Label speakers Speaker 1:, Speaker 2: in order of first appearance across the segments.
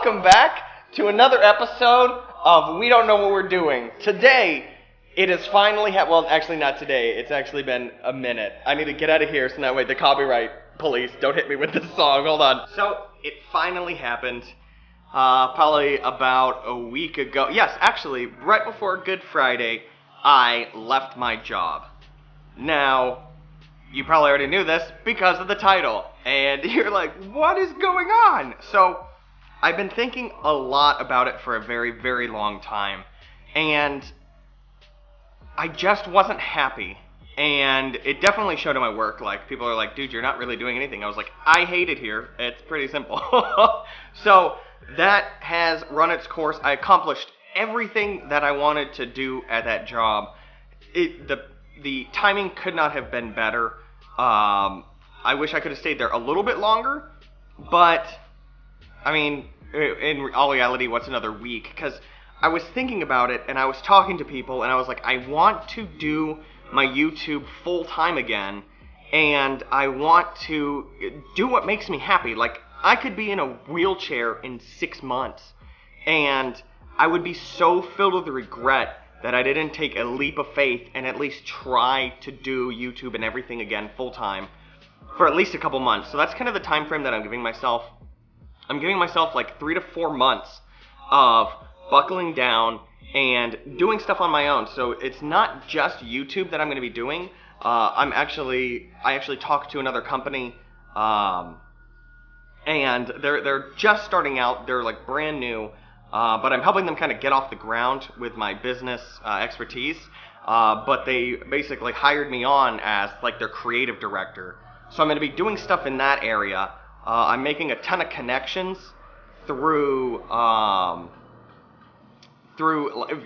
Speaker 1: welcome back to another episode of We Don't Know What We're Doing. Today, it is finally, well, actually not today, it's actually been a minute. I need to get out of here so that way the copyright police don't hit me with this song, hold on. So, it finally happened, probably about a week ago. Yes, actually, right before Good Friday, I left my job. Now, you probably already knew this because of the title, and you're like, what is going on? So, I've been thinking a lot about it for a very, very long time, and I just wasn't happy, and it definitely showed in my work. Like, people are like, dude, you're not really doing anything. I was like, I hate it here. It's pretty simple. So, that has run its course. I accomplished everything that I wanted to do at that job. The timing could not have been better. I wish I could have stayed there a little bit longer, but, I mean, in all reality, what's another week? Because I was thinking about it, and I was talking to people, and I was like, I want to do my YouTube full-time again, and I want to do what makes me happy. Like, I could be in a wheelchair in 6 months, and I would be so filled with regret that I didn't take a leap of faith and at least try to do YouTube and everything again full-time for at least a couple months. So that's kind of the time frame that I'm giving myself. I'm giving myself like 3 to 4 months of buckling down and doing stuff on my own. So it's not just YouTube that I'm going to be doing. I actually talked to another company, and they're just starting out. They're like brand new. But I'm helping them kind of get off the ground with my business expertise. But they basically hired me on as like their creative director. So I'm going to be doing stuff in that area. I'm making a ton of connections through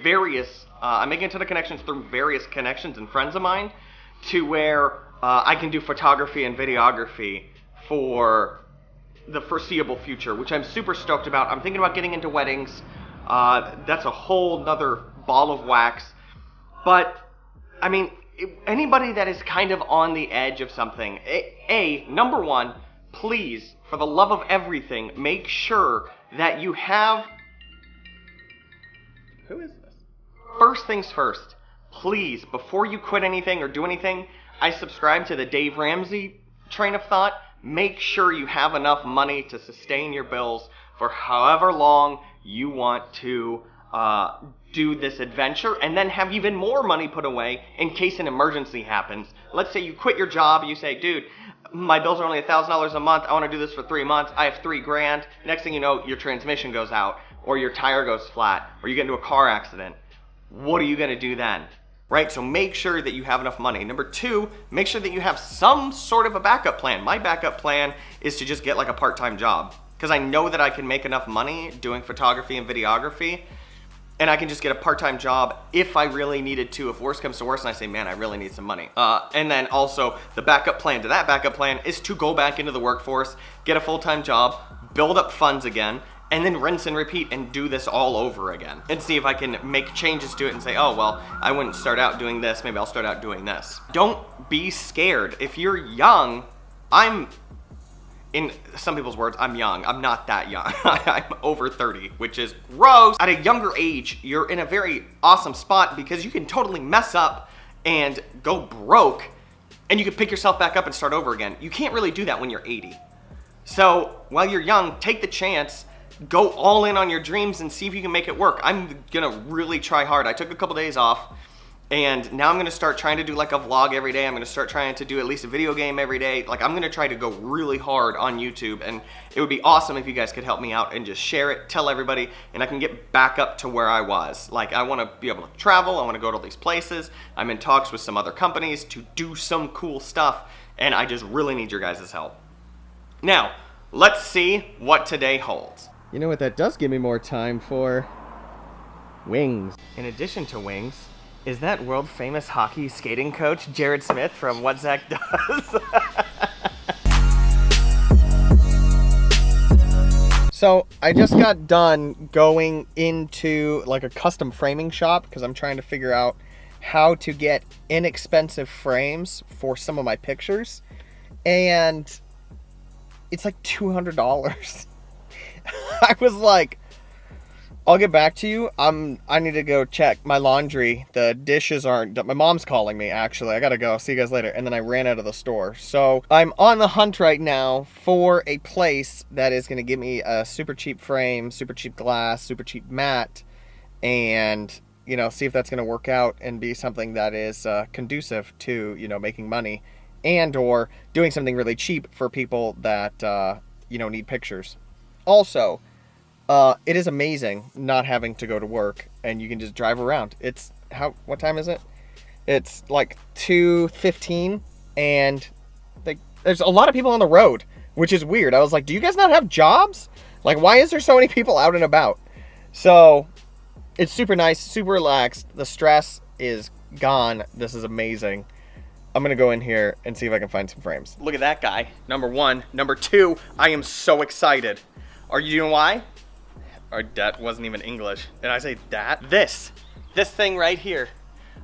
Speaker 1: various. I'm making a ton of connections through various connections and friends of mine, to where I can do photography and videography for the foreseeable future, which I'm super stoked about. I'm thinking about getting into weddings. That's a whole nother ball of wax. But, I mean, anybody that is kind of on the edge of something, number one, please, for the love of everything, make sure that you have... Who is this? First things first, please, before you quit anything or do anything, I subscribe to the Dave Ramsey train of thought. Make sure you have enough money to sustain your bills for however long you want to do this adventure, and then have even more money put away in case an emergency happens. Let's say you quit your job, you say, dude, my bills are only $1,000 a month, I want to do this for 3 months, I have $3,000. Next thing you know, your transmission goes out, or your tire goes flat, or you get into a car accident. What are you going to do then? Right, so make sure that you have enough money. Number two, make sure that you have some sort of a backup plan. My backup plan is to just get like a part-time job, because I know that I can make enough money doing photography and videography, and I can just get a part-time job if I really needed to. If worse comes to worse and I say, man, I really need some money. And then also the backup plan to that backup plan is to go back into the workforce, get a full-time job, build up funds again, and then rinse and repeat and do this all over again. And see if I can make changes to it and say, oh, well, I wouldn't start out doing this, maybe I'll start out doing this. Don't be scared. If you're young, in some people's words, I'm young. I'm not that young. I'm over 30, which is gross. At a younger age, you're in a very awesome spot because you can totally mess up and go broke, and you can pick yourself back up and start over again. You can't really do that when you're 80. So while you're young, take the chance. Go all in on your dreams and see if you can make it work. I'm gonna really try hard. I took a couple days off, and now I'm gonna start trying to do like a vlog every day. I'm gonna start trying to do at least a video game every day. Like, I'm gonna try to go really hard on YouTube, and it would be awesome if you guys could help me out and just share it, tell everybody, and I can get back up to where I was. Like, I wanna be able to travel, I wanna go to all these places. I'm in talks with some other companies to do some cool stuff, and I just really need your guys' help. Now, let's see what today holds. You know what that does give me more time for? Wings. In addition to wings, is that world famous hockey skating coach Jared Smith from WhatZachDoes? So I just got done going into like a custom framing shop because I'm trying to figure out how to get inexpensive frames for some of my pictures, and it's like $200. I was like, I'll get back to you. I need to go check my laundry. The dishes aren't done. My mom's calling me, actually. I gotta go. See you guys later. And then I ran out of the store. So I'm on the hunt right now for a place that is gonna give me a super cheap frame, super cheap glass, super cheap mat, and, you know, see if that's gonna work out and be something that is conducive to, you know, making money and or doing something really cheap for people that, you know, need pictures. Also, it is amazing not having to go to work and you can just drive around. What time is it? It's like 2:15 and there's a lot of people on the road, which is weird. I was like, do you guys not have jobs? Like, why is there so many people out and about? So it's super nice, super relaxed. The stress is gone. This is amazing. I'm going to go in here and see if I can find some frames. Look at that guy. Number one. Number two, I am so excited. Are you doing why? Or that wasn't even English. Did I say that? This thing right here.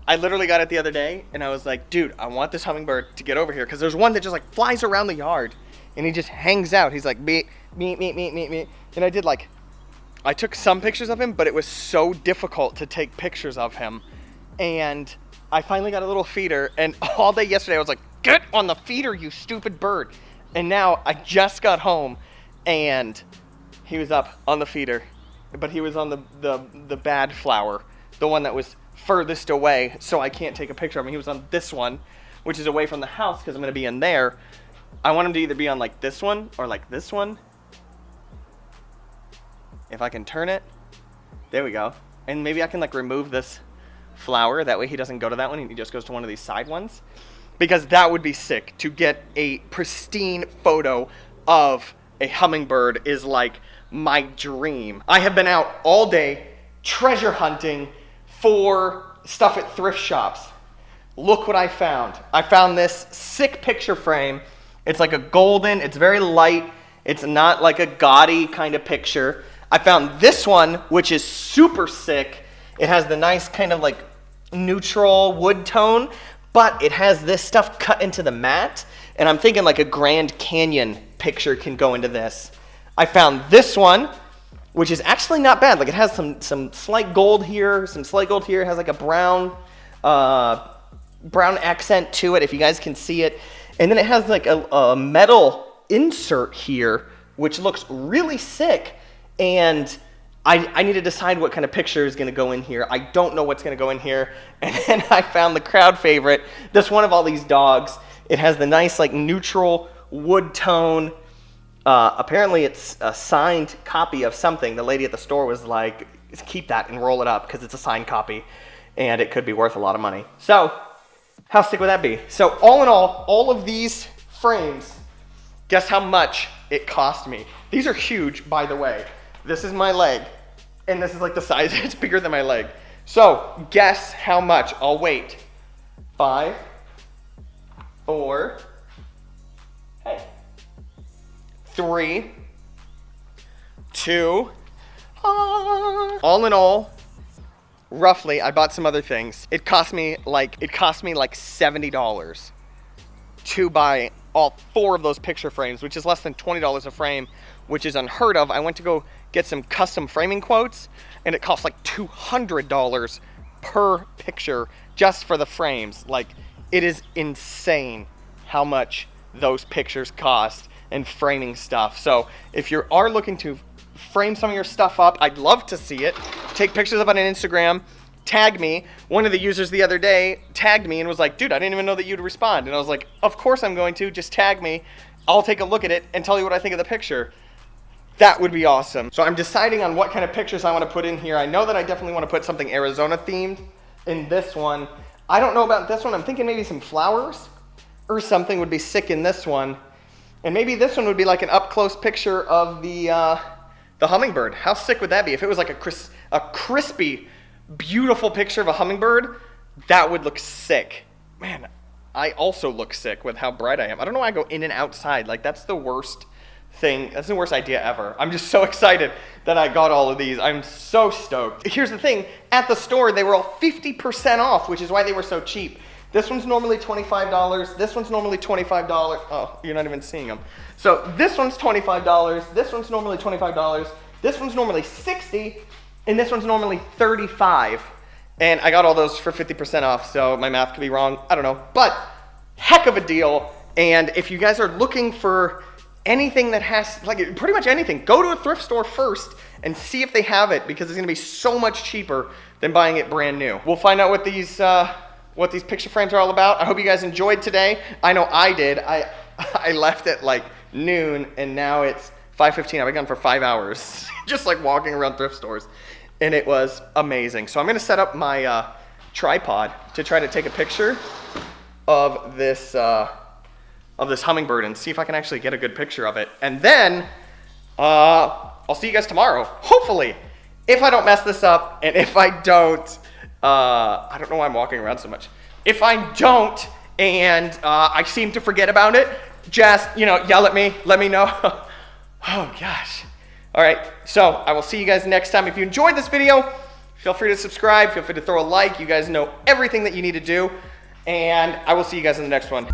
Speaker 1: I literally got it the other day and I was like, dude, I want this hummingbird to get over here because there's one that just like flies around the yard and he just hangs out. He's like, me. And I took some pictures of him, but it was so difficult to take pictures of him. And I finally got a little feeder, and all day yesterday I was like, get on the feeder, you stupid bird. And now I just got home and he was up on the feeder, but he was on the bad flower, the one that was furthest away, so I can't take a picture of him. He was on this one, which is away from the house because I'm going to be in there. I want him to either be on like this one or like this one. If I can turn it, there we go. And maybe I can like remove this flower, that way he doesn't go to that one and he just goes to one of these side ones, because that would be sick. To get a pristine photo of a hummingbird is like my dream. I have been out all day treasure hunting for stuff at thrift shops. Look what I found. I found this sick picture frame. It's like a golden, it's very light, it's not like a gaudy kind of picture. I found this one, which is super sick. It has the nice kind of like neutral wood tone, but it has this stuff cut into the mat, and I'm thinking like a Grand Canyon picture can go into this. I found this one, which is actually not bad. Like, it has some slight gold here, some slight gold here. It has like a brown accent to it, if you guys can see it. And then it has like a metal insert here, which looks really sick. And I need to decide what kind of picture is going to go in here. I don't know what's going to go in here. And then I found the crowd favorite, this one of all these dogs. It has the nice like neutral wood tone. Apparently it's a signed copy of something. The lady at the store was like, keep that and roll it up because it's a signed copy and it could be worth a lot of money. So how sick would that be? So all in all of these frames, guess how much it cost me? These are huge, by the way. This is my leg, and this is like the size, it's bigger than my leg. So guess how much? I'll wait. 5, 4, hey, 3, 2, all in all, roughly, I bought some other things. It cost me like $70 to buy all 4 of those picture frames, which is less than $20 a frame, which is unheard of. I went to go get some custom framing quotes, and it cost like $200 per picture just for the frames. Like, it is insane how much those pictures cost and framing stuff. So if you are looking to frame some of your stuff up, I'd love to see it. Take pictures of it on Instagram, tag me. One of the users the other day tagged me and was like, dude, I didn't even know that you'd respond. And I was like, of course I'm going to. Just tag me. I'll take a look at it and tell you what I think of the picture. That would be awesome. So I'm deciding on what kind of pictures I want to put in here. I know that I definitely want to put something Arizona themed in this one. I don't know about this one. I'm thinking maybe some flowers or something would be sick in this one. And maybe this one would be like an up close picture of the hummingbird. How sick would that be? If it was like a crispy, beautiful picture of a hummingbird, that would look sick. Man, I also look sick with how bright I am. I don't know why I go in and outside. Like, that's the worst thing. That's the worst idea ever. I'm just so excited that I got all of these. I'm so stoked. Here's the thing. At the store, they were all 50% off, which is why they were so cheap. This one's normally $25. This one's normally $25. Oh, you're not even seeing them. So this one's $25. This one's normally $25. This one's normally 60, and this one's normally 35. And I got all those for 50% off, so my math could be wrong. I don't know, but heck of a deal. And if you guys are looking for anything that has, like pretty much anything, go to a thrift store first and see if they have it, because it's gonna be so much cheaper than buying it brand new. We'll find out what these picture frames are all about. I hope you guys enjoyed today. I know I did. I left at like noon, and now it's 5:15. I've been gone for 5 hours, just like walking around thrift stores, and it was amazing. So I'm gonna set up my tripod to try to take a picture of this hummingbird and see if I can actually get a good picture of it. And then I'll see you guys tomorrow, hopefully, if I don't mess this up, and if I don't, I don't know why I'm walking around so much. If I don't, and I seem to forget about it, just, yell at me, let me know. Oh gosh. All right, so I will see you guys next time. If you enjoyed this video, feel free to subscribe, feel free to throw a like. You guys know everything that you need to do, and I will see you guys in the next one.